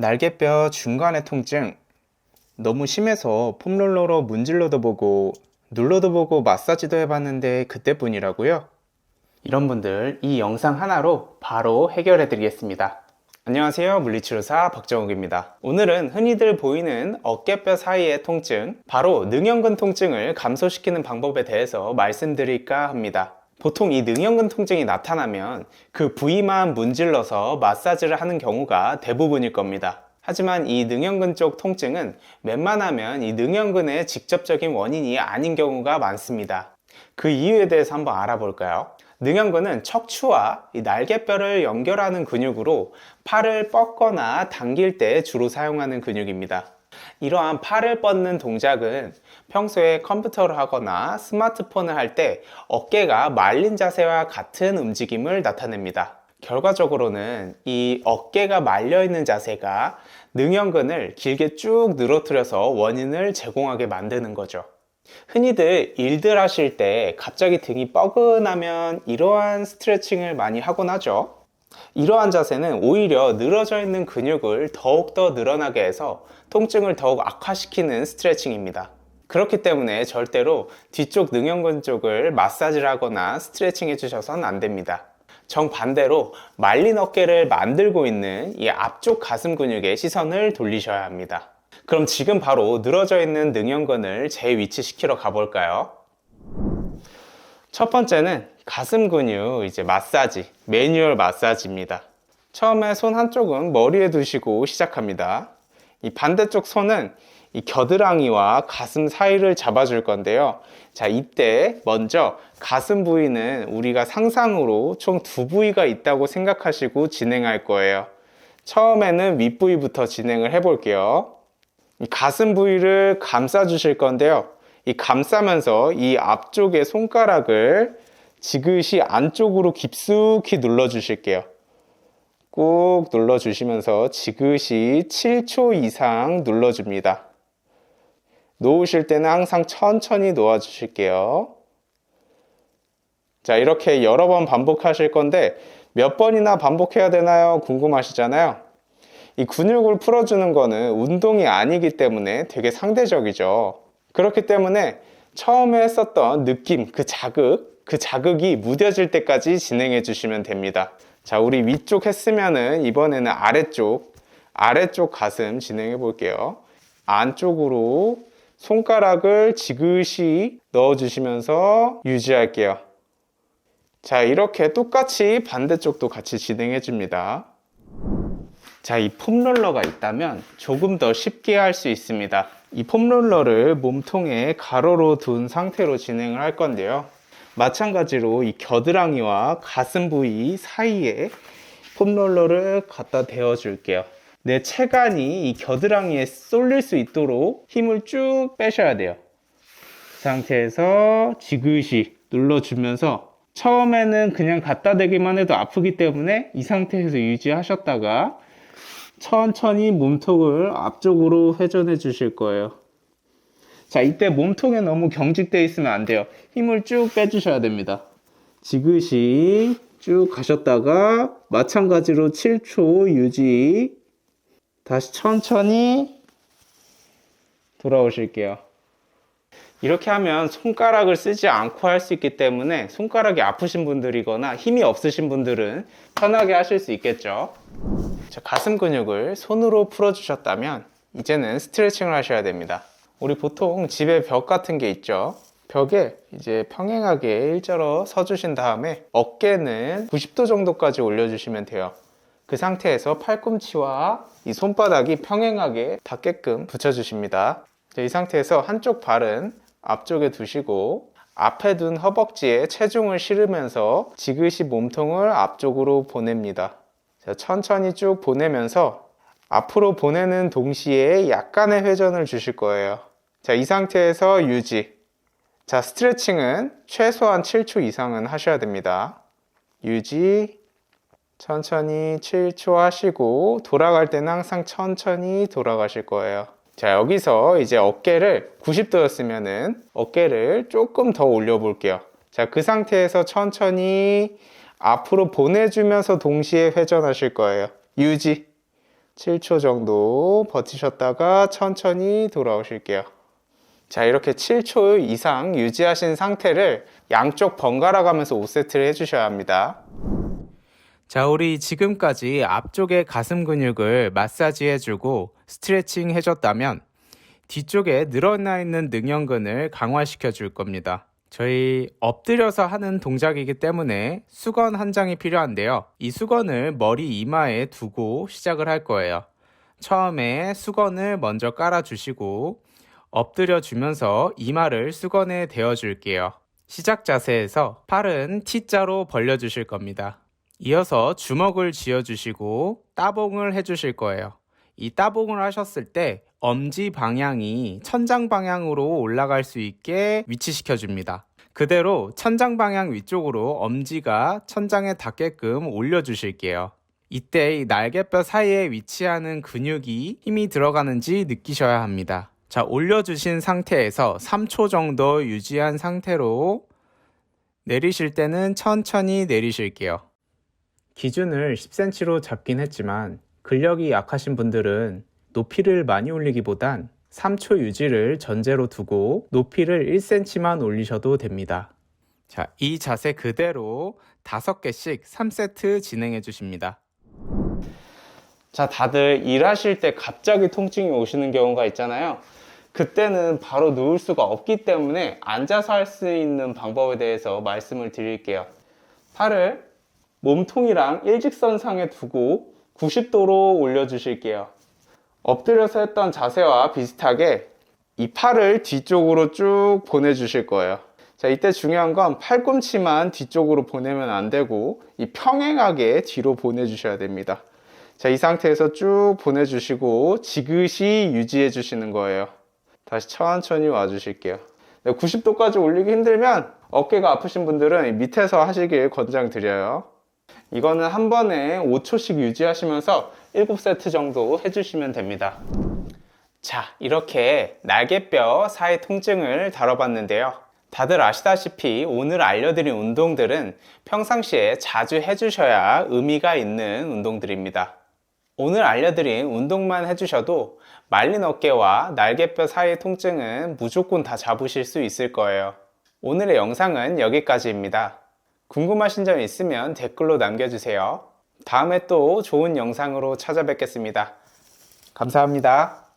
날개뼈 중간의 통증 너무 심해서 폼롤러로 문질러도 보고 눌러도 보고 마사지도 해봤는데 그때뿐이라고요? 이런 분들 이 영상 하나로 바로 해결해 드리겠습니다. 안녕하세요, 물리치료사 박정욱입니다. 오늘은 흔히들 보이는 어깨뼈 사이의 통증, 바로 능형근 통증을 감소시키는 방법에 대해서 말씀드릴까 합니다. 보통 이 능형근 통증이 나타나면 그 부위만 문질러서 마사지를 하는 경우가 대부분일 겁니다. 하지만 이 능형근 쪽 통증은 웬만하면 이 능형근의 직접적인 원인이 아닌 경우가 많습니다. 그 이유에 대해서 한번 알아볼까요? 능형근은 척추와 이 날개뼈를 연결하는 근육으로 팔을 뻗거나 당길 때 주로 사용하는 근육입니다. 이러한 팔을 뻗는 동작은 평소에 컴퓨터를 하거나 스마트폰을 할 때 어깨가 말린 자세와 같은 움직임을 나타냅니다. 결과적으로는 이 어깨가 말려 있는 자세가 능형근을 길게 쭉 늘어뜨려서 원인을 제공하게 만드는 거죠. 흔히들 일들 하실 때 갑자기 등이 뻐근하면 이러한 스트레칭을 많이 하곤 하죠. 이러한 자세는 오히려 늘어져 있는 근육을 더욱더 늘어나게 해서 통증을 더욱 악화시키는 스트레칭입니다. 그렇기 때문에 절대로 뒤쪽 능형근 쪽을 마사지를 하거나 스트레칭 해주셔서는 안 됩니다. 정반대로 말린 어깨를 만들고 있는 이 앞쪽 가슴 근육에 시선을 돌리셔야 합니다. 그럼 지금 바로 늘어져 있는 능형근을 재위치시키러 가볼까요? 첫 번째는 가슴 근육 마사지, 매뉴얼 마사지입니다. 처음에 손 한쪽은 머리에 두시고 시작합니다. 이 반대쪽 손은 이 겨드랑이와 가슴 사이를 잡아줄 건데요. 자, 이때 먼저 가슴 부위는 우리가 상상으로 총 두 부위가 있다고 생각하시고 진행할 거예요. 처음에는 윗부위부터 진행을 해볼게요. 이 가슴 부위를 감싸 주실 건데요. 이 감싸면서 이 앞쪽의 손가락을 지그시 안쪽으로 깊숙이 눌러 주실게요. 꾹 눌러 주시면서 지그시 7초 이상 눌러 줍니다. 놓으실 때는 항상 천천히 놓아 주실게요. 자, 이렇게 여러 번 반복하실 건데 몇 번이나 반복해야 되나요? 궁금하시잖아요. 이 근육을 풀어주는 거는 운동이 아니기 때문에 되게 상대적이죠. 그렇기 때문에 처음에 했었던 느낌, 그 자극이 무뎌질 때까지 진행해 주시면 됩니다. 자, 우리 위쪽 했으면은 이번에는 아래쪽 가슴 진행해 볼게요. 안쪽으로 손가락을 지그시 넣어 주시면서 유지할게요. 자, 이렇게 똑같이 반대쪽도 같이 진행해 줍니다. 자, 이 폼롤러가 있다면 조금 더 쉽게 할 수 있습니다. 이 폼롤러를 몸통에 가로로 둔 상태로 진행을 할 건데요. 마찬가지로 이 겨드랑이와 가슴 부위 사이에 폼롤러를 갖다 대어 줄게요. 내 체간이 이 겨드랑이에 쏠릴 수 있도록 힘을 쭉 빼셔야 돼요. 그 상태에서 지그시 눌러주면서 처음에는 그냥 갖다 대기만 해도 아프기 때문에 이 상태에서 유지하셨다가 천천히 몸통을 앞쪽으로 회전해 주실 거예요. 자, 이때 몸통에 너무 경직되어 있으면 안 돼요. 힘을 쭉 빼주셔야 됩니다. 지그시 쭉 가셨다가 마찬가지로 7초 유지. 다시 천천히 돌아오실게요. 이렇게 하면 손가락을 쓰지 않고 할 수 있기 때문에 손가락이 아프신 분들이거나 힘이 없으신 분들은 편하게 하실 수 있겠죠. 자, 가슴 근육을 손으로 풀어주셨다면 이제는 스트레칭을 하셔야 됩니다. 우리 보통 집에 벽 같은 게 있죠. 벽에 평행하게 일자로 서주신 다음에 어깨는 90도 정도까지 올려주시면 돼요. 그 상태에서 팔꿈치와 이 손바닥이 평행하게 닿게끔 붙여주십니다. 이 상태에서 한쪽 발은 앞쪽에 두시고 앞에 둔 허벅지에 체중을 실으면서 지그시 몸통을 앞쪽으로 보냅니다. 자, 천천히 쭉 보내면서 앞으로 보내는 동시에 약간의 회전을 주실 거예요. 자, 이 상태에서 유지. 자, 스트레칭은 최소한 7초 이상은 하셔야 됩니다. 유지. 천천히 7초 하시고 돌아갈 때는 항상 천천히 돌아가실 거예요. 자, 여기서 어깨를 90도였으면은 어깨를 조금 더 올려 볼게요. 자, 그 상태에서 천천히 앞으로 보내주면서 동시에 회전하실 거예요. 유지. 7초 정도 버티셨다가 천천히 돌아오실게요. 자, 이렇게 7초 이상 유지하신 상태를 양쪽 번갈아 가면서 5세트를 해주셔야 합니다. 자, 우리 지금까지 앞쪽의 가슴 근육을 마사지 해주고 스트레칭 해줬다면 뒤쪽에 늘어나 있는 능형근을 강화시켜 줄 겁니다. 저희 엎드려서 하는 동작이기 때문에 수건 한 장이 필요한데요. 이 수건을 머리 이마에 두고 시작을 할 거예요. 처음에 수건을 먼저 깔아주시고 엎드려 주면서 이마를 수건에 대어 줄게요. 시작 자세에서 팔은 T자로 벌려 주실 겁니다. 이어서 주먹을 쥐어 주시고 따봉을 해 주실 거예요. 이 따봉을 하셨을 때 엄지 방향이 천장 방향으로 올라갈 수 있게 위치시켜 줍니다. 그대로 천장 방향 위쪽으로 엄지가 천장에 닿게끔 올려 주실게요. 이때 이 날개뼈 사이에 위치하는 근육이 힘이 들어가는지 느끼셔야 합니다. 자, 올려주신 상태에서 3초 정도 유지한 상태로 내리실 때는 천천히 내리실게요. 기준을 10cm로 잡긴 했지만 근력이 약하신 분들은 높이를 많이 올리기보단 3초 유지를 전제로 두고 높이를 1cm만 올리셔도 됩니다. 자, 이 자세 그대로 5개씩 3세트 진행해 주십니다. 자, 다들 일하실 때 갑자기 통증이 오시는 경우가 있잖아요. 그때는 바로 누울 수가 없기 때문에 앉아서 할 수 있는 방법에 대해서 말씀을 드릴게요. 팔을 몸통이랑 일직선상에 두고 90도로 올려주실게요. 엎드려서 했던 자세와 비슷하게 이 팔을 뒤쪽으로 쭉 보내주실 거예요. 자, 이때 중요한 건 팔꿈치만 뒤쪽으로 보내면 안 되고 이 평행하게 뒤로 보내주셔야 됩니다. 자, 이 상태에서 쭉 보내주시고 지그시 유지해 주시는 거예요. 다시 천천히 와주실게요. 90도까지 올리기 힘들면 어깨가 아프신 분들은 밑에서 하시길 권장드려요. 이거는 한 번에 5초씩 유지하시면서 7세트 정도 해주시면 됩니다. 자, 이렇게 날개뼈 사이 통증을 다뤄봤는데요. 다들 아시다시피 오늘 알려드린 운동들은 평상시에 자주 해주셔야 의미가 있는 운동들입니다. 오늘 알려드린 운동만 해주셔도 말린 어깨와 날개뼈 사이의 통증은 무조건 다 잡으실 수 있을 거예요. 오늘의 영상은 여기까지입니다. 궁금하신 점 있으면 댓글로 남겨주세요. 다음에 또 좋은 영상으로 찾아뵙겠습니다. 감사합니다.